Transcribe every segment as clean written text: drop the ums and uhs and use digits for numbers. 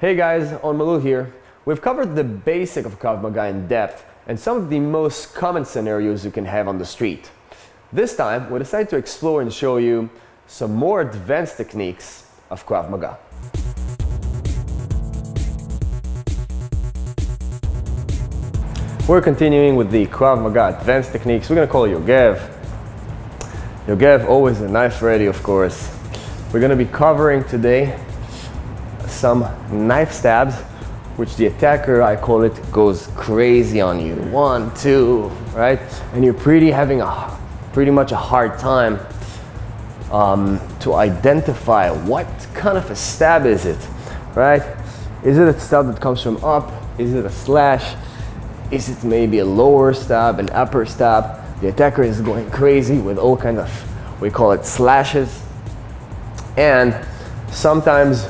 Hey guys, on Malu here. We've covered the basic of Krav Maga in depth and some of the most common scenarios you can have on the street. This time, we decided to explore and show you some more advanced techniques of Krav Maga. We're continuing with the Krav Maga advanced techniques. We're going to call it Yogev. Yogev, always a knife ready, of course. We're going to be covering today some knife stabs, which the attacker, I call it, goes crazy on you. 1, 2, right? And you're pretty much a hard time to identify what kind of a stab is it, right? Is it a stab that comes from up? Is it a slash? Is it maybe a lower stab, an upper stab? The attacker is going crazy with all kinds of, we call it slashes. And sometimes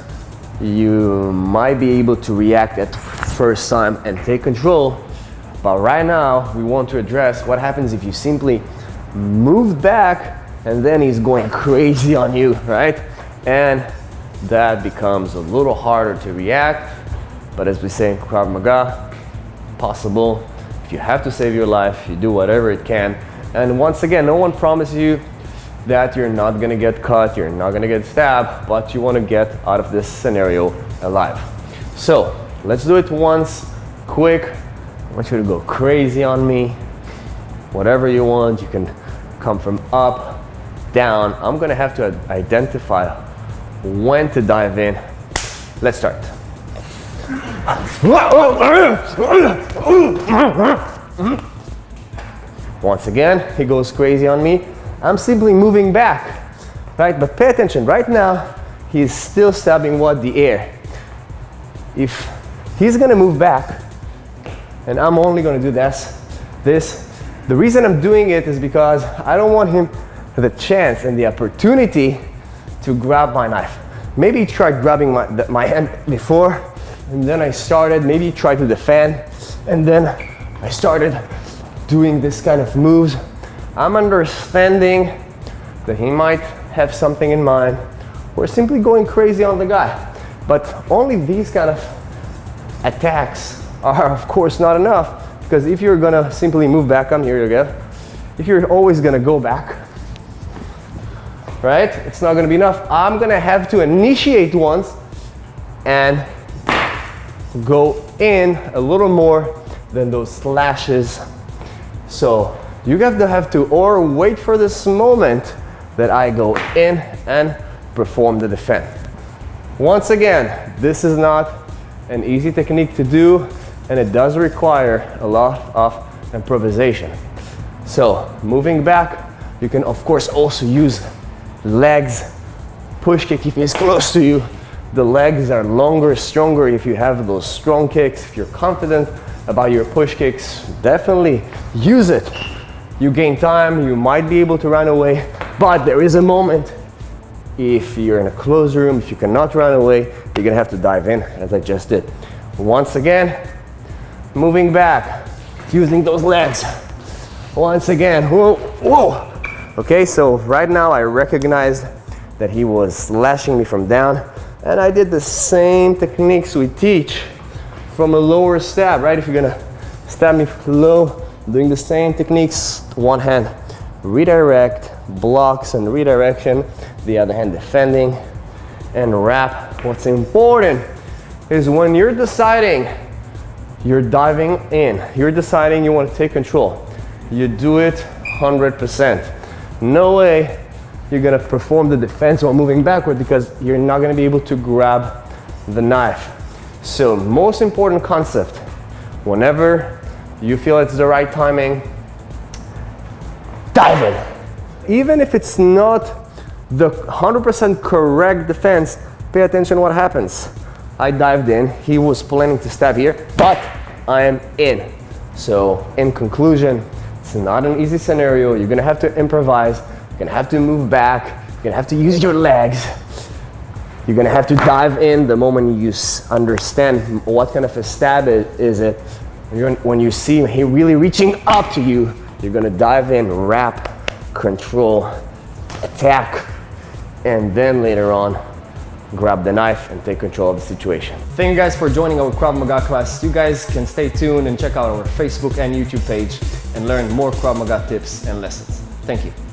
you might be able to react at first time and take control. But right now, we want to address what happens if you simply move back and then he's going crazy on you, right? And that becomes a little harder to react. But as we say in Krav Maga, possible. If you have to save your life, you do whatever it can. And once again, no one promises you that you're not gonna get cut, you're not gonna get stabbed, but you wanna get out of this scenario alive. So let's do it once, quick. I want you to go crazy on me. Whatever you want, you can come from up, down. I'm gonna have to identify when to dive in. Let's start. Once again, he goes crazy on me. I'm simply moving back, right? But pay attention, right now, he's still stabbing the air. If he's gonna move back, and I'm only gonna do this, the reason I'm doing it is because I don't want him the chance and the opportunity to grab my knife. Maybe he tried grabbing my hand before, and then I started, maybe he tried to defend, and then I started doing this kind of moves. I'm understanding that he might have something in mind. We're simply going crazy on the guy. But only these kind of attacks are, of course, not enough, because if you're gonna simply move back, here you go. If you're always gonna go back, right? It's not gonna be enough. I'm gonna have to initiate once and go in a little more than those slashes. So you have to or wait for this moment that I go in and perform the defense. Once again, this is not an easy technique to do, and it does require a lot of improvisation. So moving back, you can of course also use legs, push kick if he's close to you. The legs are longer, stronger if you have those strong kicks. If you're confident about your push kicks, definitely use it. You gain time, you might be able to run away, but there is a moment if you're in a closed room, if you cannot run away, you're gonna have to dive in as I just did. Once again, moving back, using those legs. Once again, whoa, whoa. Okay, so right now I recognized that he was slashing me from down, and I did the same techniques we teach from a lower stab, right? If you're gonna stab me low, doing the same techniques, one hand redirect, blocks and redirection, the other hand defending and wrap. What's important is when you're deciding you're diving in, you're deciding you want to take control, you do it 100%. No way you're gonna perform the defense while moving backward, because you're not gonna be able to grab the knife. So most important concept, whenever you feel it's the right timing, dive in. Even if it's not the 100% correct defense, pay attention what happens. I dived in, he was planning to stab here, but I am in. So in conclusion, it's not an easy scenario. You're gonna have to improvise, you're gonna have to move back, you're gonna have to use your legs. You're gonna have to dive in the moment you understand what kind of a stab is it. When you see him really reaching up to you, you're gonna dive in, wrap, control, attack, and then later on, grab the knife and take control of the situation. Thank you guys for joining our Krav Maga class. You guys can stay tuned and check out our Facebook and YouTube page and learn more Krav Maga tips and lessons. Thank you.